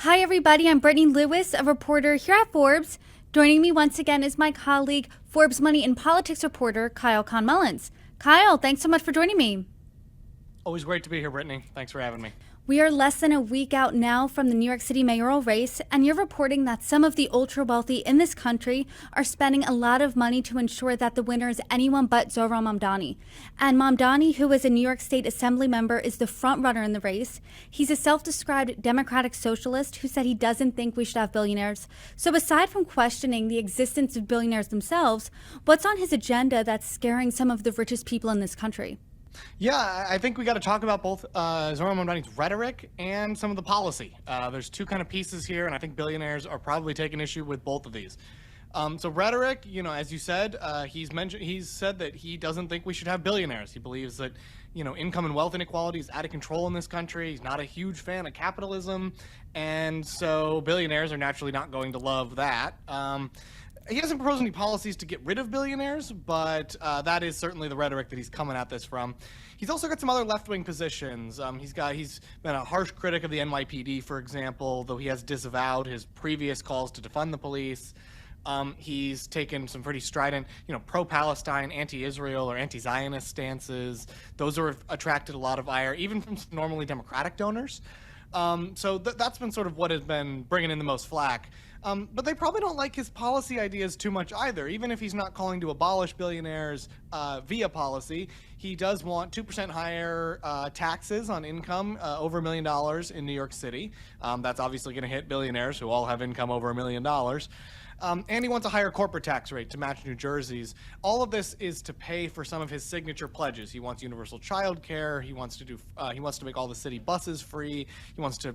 Hi, everybody. I'm Brittany Lewis, a reporter here at Forbes. Joining me once again is my colleague, Forbes Money and Politics reporter, Kyle Khan-Mullins. Kyle, thanks so much for joining me. Always great to be here, Brittany. Thanks for having me. We are less than a week out now from the New York City mayoral race, and you're reporting that some of the ultra-wealthy in this country are spending a lot of money to ensure that the winner is anyone but Zohran Mamdani. And Mamdani, who is a New York State Assembly member, is the front runner in the race. He's a self-described democratic socialist who said he doesn't think we should have billionaires. So aside from questioning the existence of billionaires themselves, what's on his agenda that's scaring some of the richest people in this country? Yeah, I think we got to talk about both Zohran Mamdani's rhetoric and some of the policy. There's two kind of pieces here, and I think billionaires are probably taking issue with both of these. So rhetoric, as you said, he's said that he doesn't think we should have billionaires. He believes that, income and wealth inequality is out of control in this country. He's not a huge fan of capitalism, and so billionaires are naturally not going to love that. He doesn't propose any policies to get rid of billionaires, but that is certainly the rhetoric that he's coming at this from. He's also got some other left-wing positions. He's been a harsh critic of the NYPD, for example, though he has disavowed his previous calls to defund the police. He's taken some pretty strident, pro-Palestine, anti-Israel, or anti-Zionist stances. Those have attracted a lot of ire, even from normally Democratic donors. So that's been sort of what has been bringing in the most flack. But they probably don't like his policy ideas too much either. Even if he's not calling to abolish billionaires via policy, he does want 2% higher taxes on income over $1 million in New York City. That's obviously going to hit billionaires who all have income over $1 million. And he wants a higher corporate tax rate to match New Jersey's. All of this is to pay for some of his signature pledges. He wants universal child care. He wants to make all the city buses free. He wants to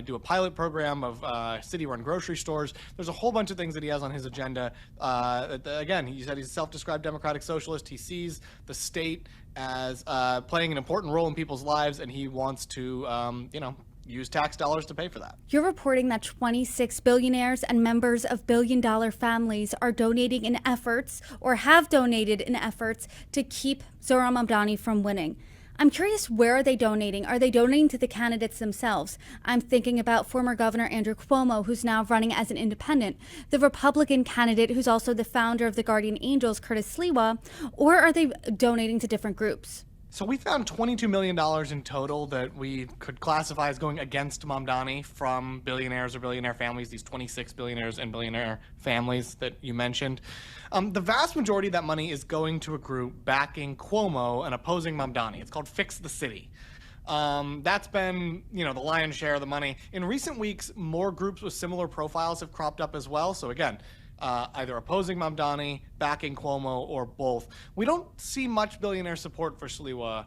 do a pilot program of city-run grocery stores. There's a whole bunch of things that he has on his agenda. Again, he said he's a self-described democratic socialist. He sees the state as playing an important role in people's lives, and he wants to, use tax dollars to pay for that. You're reporting that 26 billionaires and members of billion-dollar families are donating in efforts, or have donated in efforts, to keep Zohran Mamdani from winning. I'm curious, where are they donating? Are they donating to the candidates themselves? I'm thinking about former Governor Andrew Cuomo, who's now running as an independent, the Republican candidate who's also the founder of the Guardian Angels, Curtis Sliwa, or are they donating to different groups? So we found $22 million in total that we could classify as going against Mamdani from billionaires or billionaire families, these 26 billionaires and billionaire families that you mentioned. The vast majority of that money is going to a group backing Cuomo and opposing Mamdani. It's called Fix the City. That's been, the lion's share of the money. In recent weeks, more groups with similar profiles have cropped up as well. So again, either opposing Mamdani, backing Cuomo, or both. We don't see much billionaire support for Sliwa.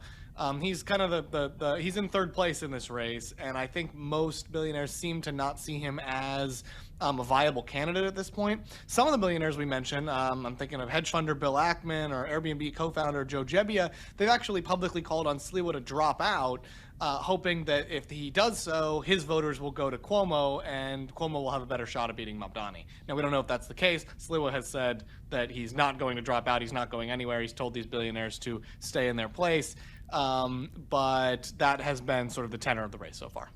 He's kind of he's in third place in this race, and I think most billionaires seem to not see him as a viable candidate at this point. Some of the billionaires we mentioned, I'm thinking of hedge funder Bill Ackman or Airbnb co-founder Joe Gebbia, they've actually publicly called on Sliwa to drop out, hoping that if he does so, his voters will go to Cuomo, and Cuomo will have a better shot at beating Mamdani. Now, we don't know if that's the case. Sliwa has said that he's not going to drop out. He's not going anywhere. He's told these billionaires to stay in their place. But that has been sort of the tenor of the race so far.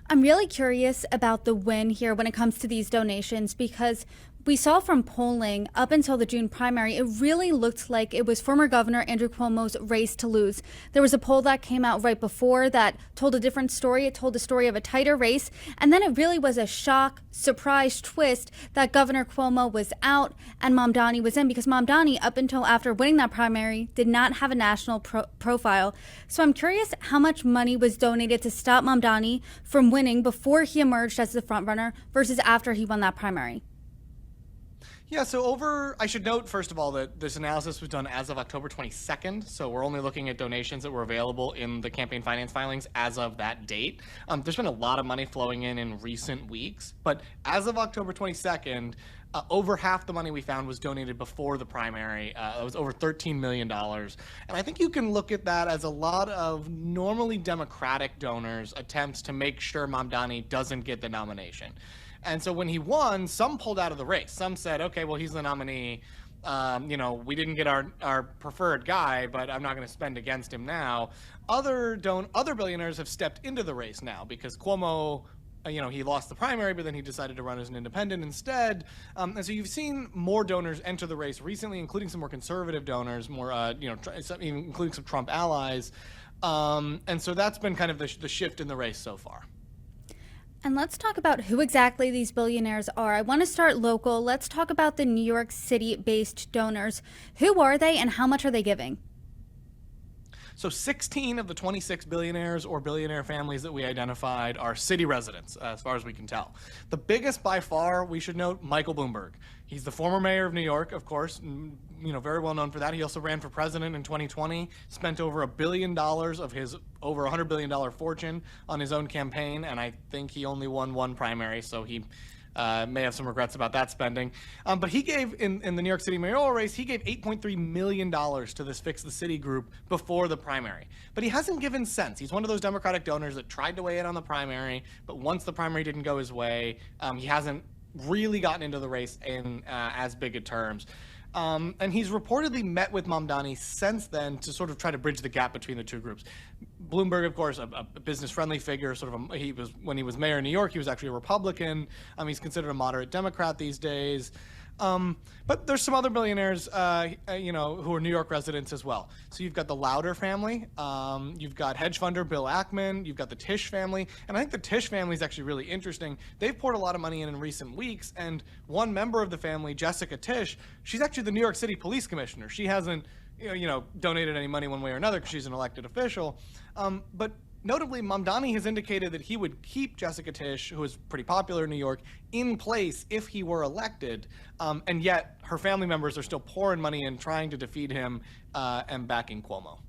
I'm really curious about the win here when it comes to these donations, because we saw from polling up until the June primary, it really looked like it was former Governor Andrew Cuomo's race to lose. There was a poll that came out right before that told a different story. It told the story of a tighter race. And then it really was a shock, surprise twist that Governor Cuomo was out and Mamdani was in, because Mamdani, up until after winning that primary, did not have a national profile. So I'm curious how much money was donated to stop Mamdani from winning before he emerged as the frontrunner versus after he won that primary. Yeah, so I should note, first of all, that this analysis was done as of October 22nd, so we're only looking at donations that were available in the campaign finance filings as of that date. There's been a lot of money flowing in recent weeks, but as of October 22nd, over half the money we found was donated before the primary. It was over $13 million. And I think you can look at that as a lot of normally Democratic donors' attempts to make sure Mamdani doesn't get the nomination. And so when he won, some pulled out of the race. Some said, okay, well, he's the nominee. We didn't get our preferred guy, but I'm not going to spend against him now. Other billionaires have stepped into the race now because Cuomo he lost the primary, but then he decided to run as an independent instead. And so you've seen more donors enter the race recently, including some more conservative donors, including some Trump allies. And so that's been kind of the shift in the race so far. And let's talk about who exactly these billionaires are. I want to start local. Let's talk about the New York City-based donors. Who are they and how much are they giving? So 16 of the 26 billionaires or billionaire families that we identified are city residents, as far as we can tell. The biggest by far, we should note, Michael Bloomberg. He's the former mayor of New York, of course, very well known for that. He also ran for president in 2020, spent over $1 billion of his over $100 billion fortune on his own campaign, and I think he only won one primary, so he may have some regrets about that spending. But he gave, in the New York City mayoral race, he gave $8.3 million to this Fix the City group before the primary. But he hasn't given since. He's one of those Democratic donors that tried to weigh in on the primary, but once the primary didn't go his way, he hasn't really gotten into the race in as big a terms. And he's reportedly met with Mamdani since then to sort of try to bridge the gap between the two groups. Bloomberg, of course, a business-friendly figure. When he was mayor of New York, he was actually a Republican. He's considered a moderate Democrat these days. But there's some other billionaires, who are New York residents as well. So you've got the Lauder family, you've got hedge funder Bill Ackman, you've got the Tisch family, and I think the Tisch family is actually really interesting. They've poured a lot of money in recent weeks, and one member of the family, Jessica Tisch, she's actually the New York City police commissioner. She hasn't, donated any money one way or another because she's an elected official, but notably, Mamdani has indicated that he would keep Jessica Tisch, who is pretty popular in New York, in place if he were elected, and yet her family members are still pouring money in trying to defeat him and backing Cuomo.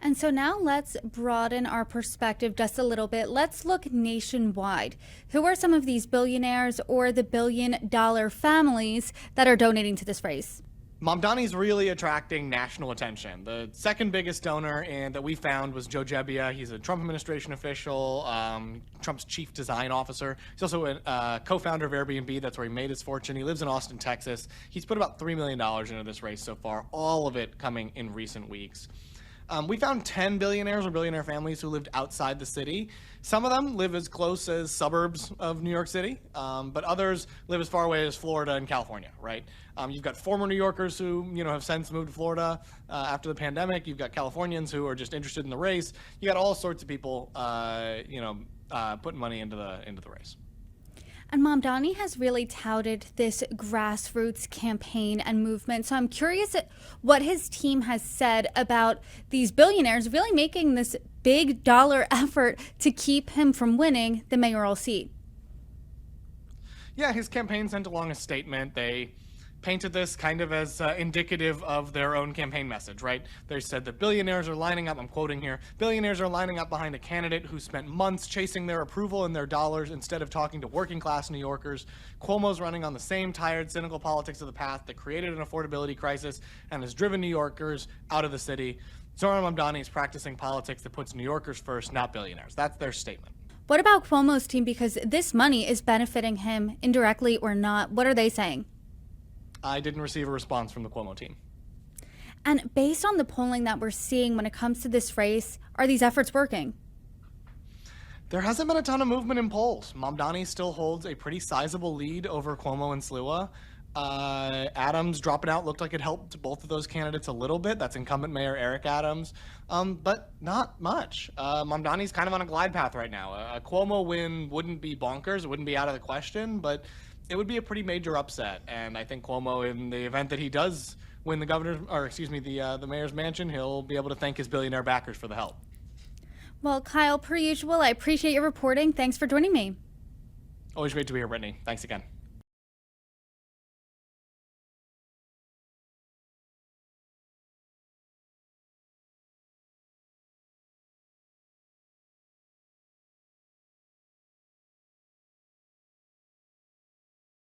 And so now let's broaden our perspective just a little bit. Let's look nationwide. Who are some of these billionaires or the billion-dollar families that are donating to this race? Mamdani's really attracting national attention. The second biggest donor that we found was Joe Gebbia. He's a Trump administration official, Trump's chief design officer. He's also a co-founder of Airbnb. That's where he made his fortune. He lives in Austin, Texas. He's put about $3 million into this race so far, all of it coming in recent weeks. We found 10 billionaires or billionaire families who lived outside the city. Some of them live as close as suburbs of New York City, but others live as far away as Florida and California, right? You've got former New Yorkers who, have since moved to Florida after the pandemic. You've got Californians who are just interested in the race. You got all sorts of people, putting money into the race. And Mamdani has really touted this grassroots campaign and movement. So I'm curious what his team has said about these billionaires really making this big dollar effort to keep him from winning the mayoral seat. Yeah, his campaign sent along a statement. They painted this kind of as indicative of their own campaign message, right? They said that billionaires are lining up, I'm quoting here, billionaires are lining up behind a candidate who spent months chasing their approval and their dollars instead of talking to working class New Yorkers. Cuomo's running on the same tired, cynical politics of the past that created an affordability crisis and has driven New Yorkers out of the city. Zohran Mamdani is practicing politics that puts New Yorkers first, not billionaires. That's their statement. What about Cuomo's team? Because this money is benefiting him indirectly or not. What are they saying? I didn't receive a response from the Cuomo team. And based on the polling that we're seeing when it comes to this race, are these efforts working? There hasn't been a ton of movement in polls. Mamdani still holds a pretty sizable lead over Cuomo and Slua. Adams dropping out looked like it helped both of those candidates a little bit. That's incumbent Mayor Eric Adams, but not much. Mamdani's kind of on a glide path right now. A Cuomo win wouldn't be bonkers. It wouldn't be out of the question, but it would be a pretty major upset. And I think Cuomo, in the event that he does win the mayor's mansion, he'll be able to thank his billionaire backers for the help. Well, Kyle, per usual, I appreciate your reporting. Thanks for joining me. Always great to be here, Brittany. Thanks again.